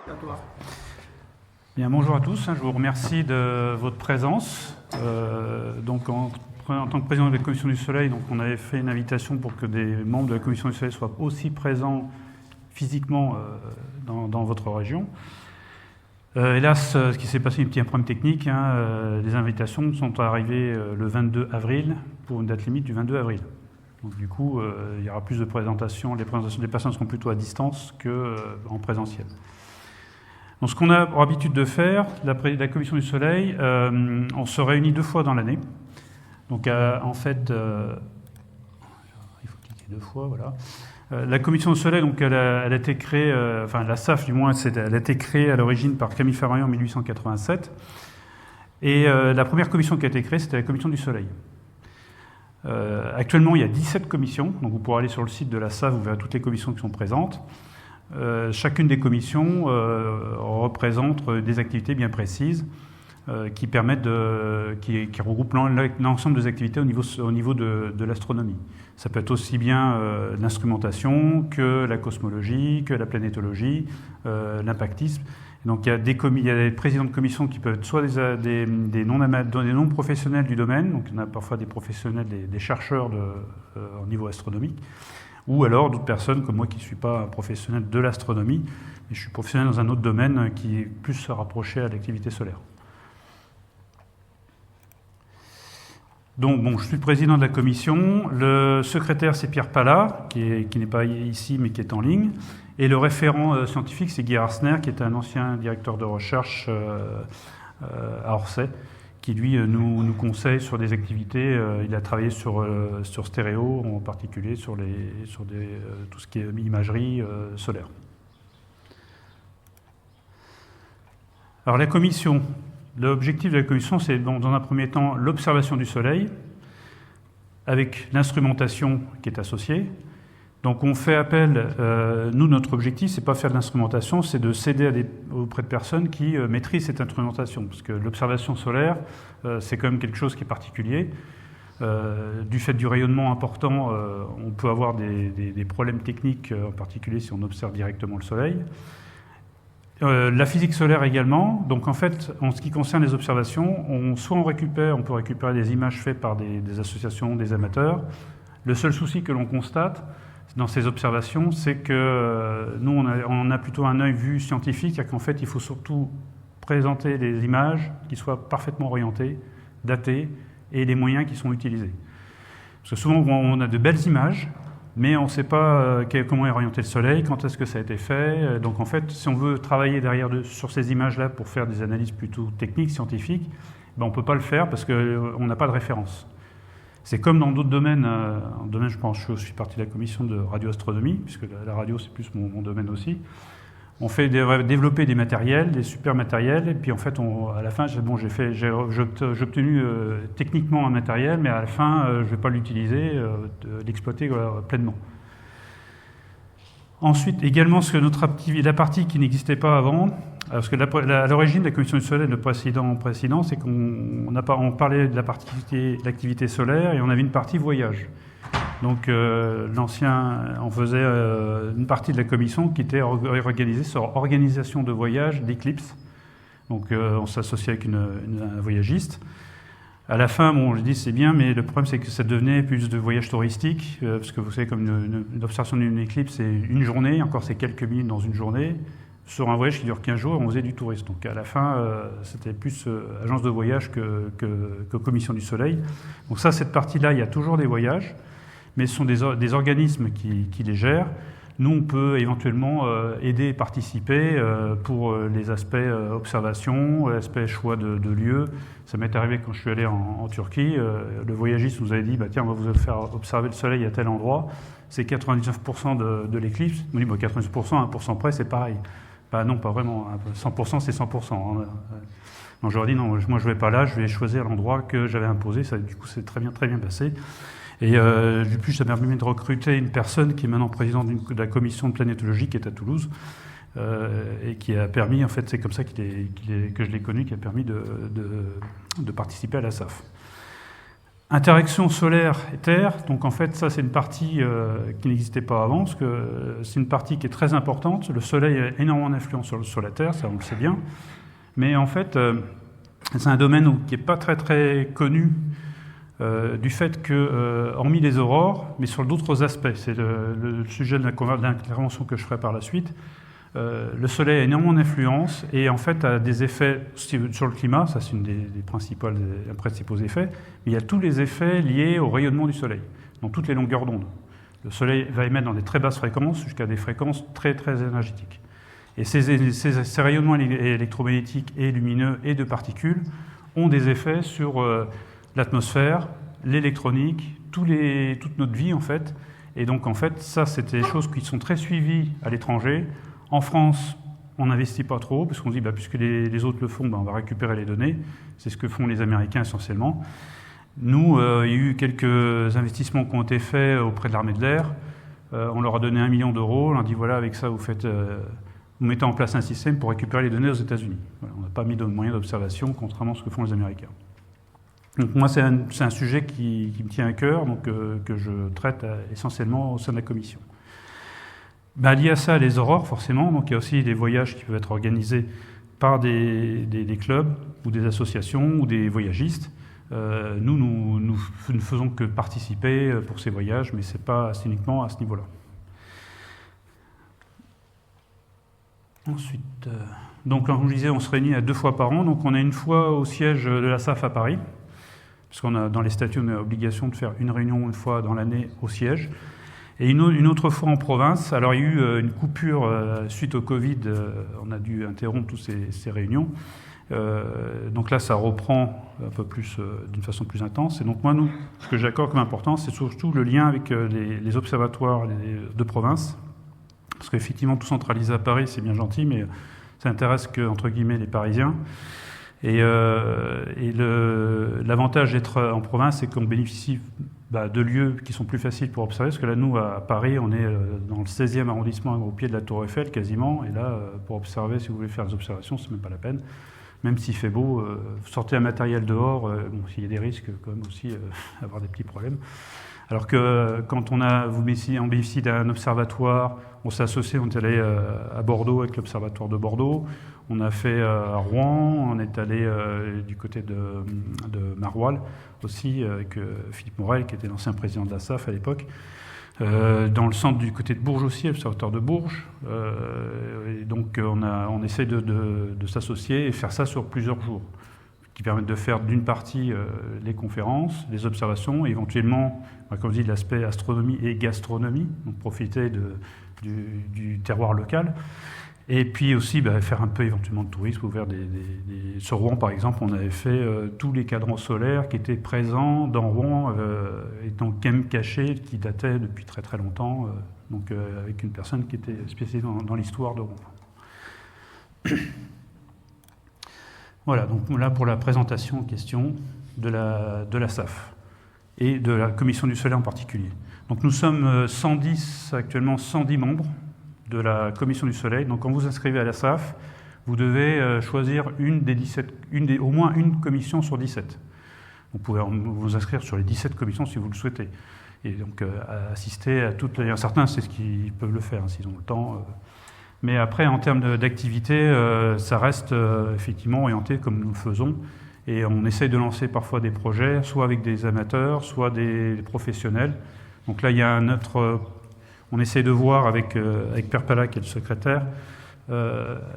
À toi. Bien, bonjour à tous, je vous remercie de votre présence. Donc, en tant que président de la Commission du Soleil, donc, on avait fait une invitation pour que des membres de la Commission du Soleil soient aussi présents physiquement dans votre région. Hélas, ce qui s'est passé, un petit problème technique, les invitations sont arrivées le 22 avril pour une date limite du 22 avril. Donc, du coup, il y aura plus de présentations, les présentations des personnes seront plutôt à distance qu'en présentiel. Donc, ce qu'on a pour habitude de faire, la Commission du Soleil, on se réunit 2 fois dans l'année. Donc, en fait, il faut cliquer 2 fois, voilà. La Commission du Soleil, donc, elle a été créée, enfin la SAF du moins, elle a été créée à l'origine par Camille Farrier en 1887. Et la première commission qui a été créée, c'était la Commission du Soleil. Actuellement, il y a 17 commissions. Donc, vous pourrez aller sur le site de la SAF, vous verrez toutes les commissions qui sont présentes. Chacune des commissions représente des activités bien précises qui permettent qui regroupent l'ensemble des activités au niveau de l'astronomie. Ça peut être aussi bien l'instrumentation que la cosmologie, que la planétologie, l'impactisme. Donc il y a des présidents de commission qui peuvent être soit des non-professionnels du domaine, donc il y en a parfois des professionnels, des chercheurs au niveau astronomique, ou alors d'autres personnes comme moi qui ne suis pas un professionnel de l'astronomie, mais je suis professionnel dans un autre domaine qui est plus rapproché à l'activité solaire. Donc, bon, je suis le président de la commission. Le secrétaire, c'est Pierre Pala, qui n'est pas ici, mais qui est en ligne. Et le référent scientifique, c'est Guy Arsner, qui est un ancien directeur de recherche à Orsay, qui, lui, nous conseille sur des activités. Il a travaillé sur stéréo, en particulier sur tout ce qui est imagerie solaire. Alors, la commission. L'objectif de la commission, c'est dans un premier temps l'observation du Soleil avec l'instrumentation qui est associée. Donc on fait appel, nous notre objectif, c'est pas faire de l'instrumentation, c'est de céder auprès de personnes qui maîtrisent cette instrumentation. Parce que l'observation solaire, c'est quand même quelque chose qui est particulier. Du fait du rayonnement important, on peut avoir des problèmes techniques, en particulier si on observe directement le Soleil. La physique solaire également. Donc en fait, en ce qui concerne les observations, on peut récupérer des images faites par des associations, des amateurs. Le seul souci que l'on constate dans ces observations, c'est que nous, on a plutôt un œil vu scientifique, c'est-à-dire qu'en fait, il faut surtout présenter des images qui soient parfaitement orientées, datées, et les moyens qui sont utilisés. Parce que souvent, on a de belles images, mais on ne sait pas comment est orienté le Soleil, quand est-ce que ça a été fait. Donc en fait, si on veut travailler sur ces images-là pour faire des analyses plutôt techniques, scientifiques, on ne peut pas le faire parce qu'on n'a pas de référence. C'est comme dans d'autres domaines. Je pense, je suis partie de la commission de radioastronomie, puisque la radio, c'est plus mon domaine aussi. On fait développer des matériels, des super matériels, et puis en fait, à la fin, j'ai obtenu techniquement un matériel, mais à la fin, je ne vais pas l'utiliser, l'exploiter pleinement. Ensuite, également, la partie qui n'existait pas avant, parce que à l'origine de la Commission du Soleil, le précédent, c'est qu'on parlait de l'activité solaire, et on avait une partie voyage. Donc on faisait une partie de la commission qui était organisée sur organisation de voyage d'éclipses. Donc on s'associait avec un voyagiste. À la fin, je dis c'est bien, mais le problème c'est que ça devenait plus de voyage touristique, parce que vous savez, comme une observation d'une éclipse, c'est une journée, encore c'est quelques minutes dans une journée. Sur un voyage qui dure 15 jours, on faisait du tourisme. Donc à la fin, c'était plus agence de voyage que commission du Soleil. Donc cette partie-là, il y a toujours des voyages, mais ce sont des organismes qui les gèrent. Nous, on peut éventuellement aider et participer pour les aspects observation, l'aspect choix de lieu. Ça m'est arrivé quand je suis allé en Turquie. Le voyagiste nous avait dit tiens, on va vous faire observer le Soleil à tel endroit. C'est 99% de l'éclipse. On dit 99%, 1% près, c'est pareil. Non, pas vraiment. 100%, c'est 100%. Donc je leur ai dit non, moi je ne vais pas là, je vais choisir l'endroit que j'avais imposé. Ça, du coup, c'est très bien passé. Et du plus, ça m'a permis de recruter une personne qui est maintenant présidente de la commission de planétologie qui est à Toulouse et qui a permis, en fait, c'est comme ça que je l'ai connu, qui a permis de participer à la SAF. Interaction solaire et Terre, donc en fait ça c'est une partie qui n'existait pas avant, parce que c'est une partie qui est très importante. Le Soleil a énormément d'influence sur la Terre, ça on le sait bien, mais en fait c'est un domaine qui n'est pas très très connu du fait que, hormis les aurores, mais sur d'autres aspects, c'est le sujet de l'intervention que je ferai par la suite, le Soleil a énormément d'influence et en fait a des effets sur le climat, ça c'est une des principaux effets, mais il y a tous les effets liés au rayonnement du Soleil, dans toutes les longueurs d'onde. Le Soleil va émettre dans des très basses fréquences jusqu'à des fréquences très très énergétiques. Et ces rayonnements électromagnétiques et lumineux et de particules ont des effets sur l'atmosphère, l'électronique, toute notre vie en fait. Et donc en fait, ça c'est des choses qui sont très suivies à l'étranger. En France, on n'investit pas trop, parce qu'on se dit, puisque les autres le font, on va récupérer les données. C'est ce que font les Américains essentiellement. Nous, il y a eu quelques investissements qui ont été faits auprès de l'armée de l'air. On leur a donné 1 million d'euros. On leur a dit, voilà, avec ça, vous mettez en place un système pour récupérer les données aux États-Unis. Voilà, on n'a pas mis de moyens d'observation, contrairement à ce que font les Américains. Donc moi, c'est un sujet qui me tient à cœur, donc, que je traite essentiellement au sein de la commission. Lié à ça, les aurores, forcément. Donc, il y a aussi des voyages qui peuvent être organisés par des clubs ou des associations ou des voyagistes. Nous ne faisons que participer pour ces voyages, mais ce n'est pas uniquement à ce niveau-là. Ensuite, donc, comme je vous disais, on se réunit 2 fois par an. Donc, on a une fois au siège de la SAF à Paris, parce qu'on a dans les statuts, on a l'obligation de faire une réunion une fois dans l'année au siège. Et une autre fois en province. Alors il y a eu une coupure suite au Covid, on a dû interrompre toutes ces réunions. Donc là, ça reprend un peu plus, d'une façon plus intense. Et donc moi, ce que j'accorde comme importance, c'est surtout le lien avec les observatoires de province. Parce qu'effectivement, tout centralisé à Paris, c'est bien gentil, mais ça n'intéresse que, entre guillemets, les Parisiens. Et l'avantage d'être en province, c'est qu'on bénéficie de lieux qui sont plus faciles pour observer, parce que là, nous, à Paris, on est dans le 16e arrondissement, au pied de la Tour Eiffel, quasiment, et là, pour observer, si vous voulez faire des observations, c'est même pas la peine. Même s'il fait beau, sortez un matériel dehors, il y a des risques quand même aussi avoir des petits problèmes. Alors que quand on bénéficie d'un observatoire, on s'est associé, on est allé à Bordeaux avec l'observatoire de Bordeaux, on a fait à Rouen, on est allé du côté de Maroilles aussi, avec Philippe Morel, qui était l'ancien président de la SAF à l'époque. Dans le centre du côté de Bourges aussi, l'observatoire de Bourges. Et donc on essaie de s'associer et faire ça sur plusieurs jours, qui permettent de faire d'une partie les conférences, les observations, et éventuellement, comme je dis, l'aspect astronomie et gastronomie, donc profiter du terroir local. Et puis aussi faire un peu éventuellement de tourisme, ouvert sur Rouen par exemple, on avait fait tous les cadrans solaires qui étaient présents dans Rouen, et donc même cachés, qui dataient depuis très très longtemps, donc avec une personne qui était spécialisée dans l'histoire de Rouen. Voilà, donc là pour la présentation en question de la SAF et de la Commission du Soleil en particulier. Donc nous sommes actuellement 110 membres de la Commission du Soleil. Donc quand vous inscrivez à la SAF, vous devez choisir au moins une commission sur 17. Vous pouvez vous inscrire sur les 17 commissions si vous le souhaitez. Et donc assister à toutes les... Certains, c'est ce qu'ils peuvent le faire, s'ils ont le temps. Mais après, en termes d'activité, ça reste effectivement orienté comme nous le faisons. Et on essaye de lancer parfois des projets, soit avec des amateurs, soit des professionnels. Donc là, il y a on essaye de voir avec Per Pala, qui est le secrétaire,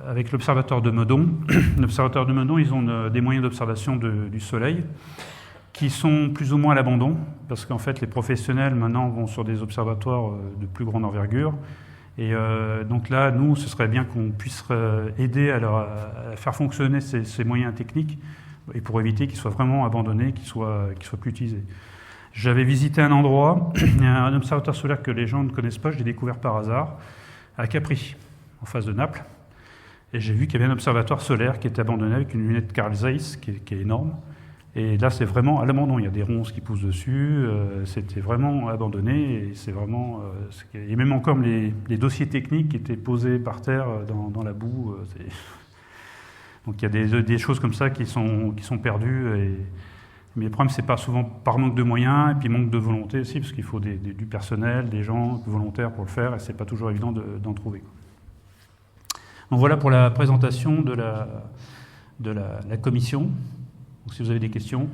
avec l'Observatoire de Meudon. L'Observatoire de Meudon, ils ont des moyens d'observation du Soleil qui sont plus ou moins à l'abandon, parce qu'en fait, les professionnels, maintenant, vont sur des observatoires de plus grande envergure. Et donc là, nous, ce serait bien qu'on puisse aider à faire fonctionner ces moyens techniques, et pour éviter qu'ils soient vraiment abandonnés, qu'ils soient plus utilisés. J'avais visité un endroit, un observatoire solaire que les gens ne connaissent pas, je l'ai découvert par hasard, à Capri, en face de Naples. Et j'ai vu qu'il y avait un observatoire solaire qui était abandonné avec une lunette Carl Zeiss qui est énorme. Et là, c'est vraiment à l'abandon. Il y a des ronces qui poussent dessus. C'était vraiment abandonné. Et c'est vraiment. Il y a même encore les dossiers techniques qui étaient posés par terre dans la boue. Donc il y a des choses comme ça qui sont perdues. Mais le problème, c'est pas souvent par manque de moyens, et puis manque de volonté aussi, parce qu'il faut du personnel, des gens volontaires pour le faire, et c'est pas toujours évident d'en trouver. Donc voilà pour la présentation de la commission. Donc si vous avez des questions.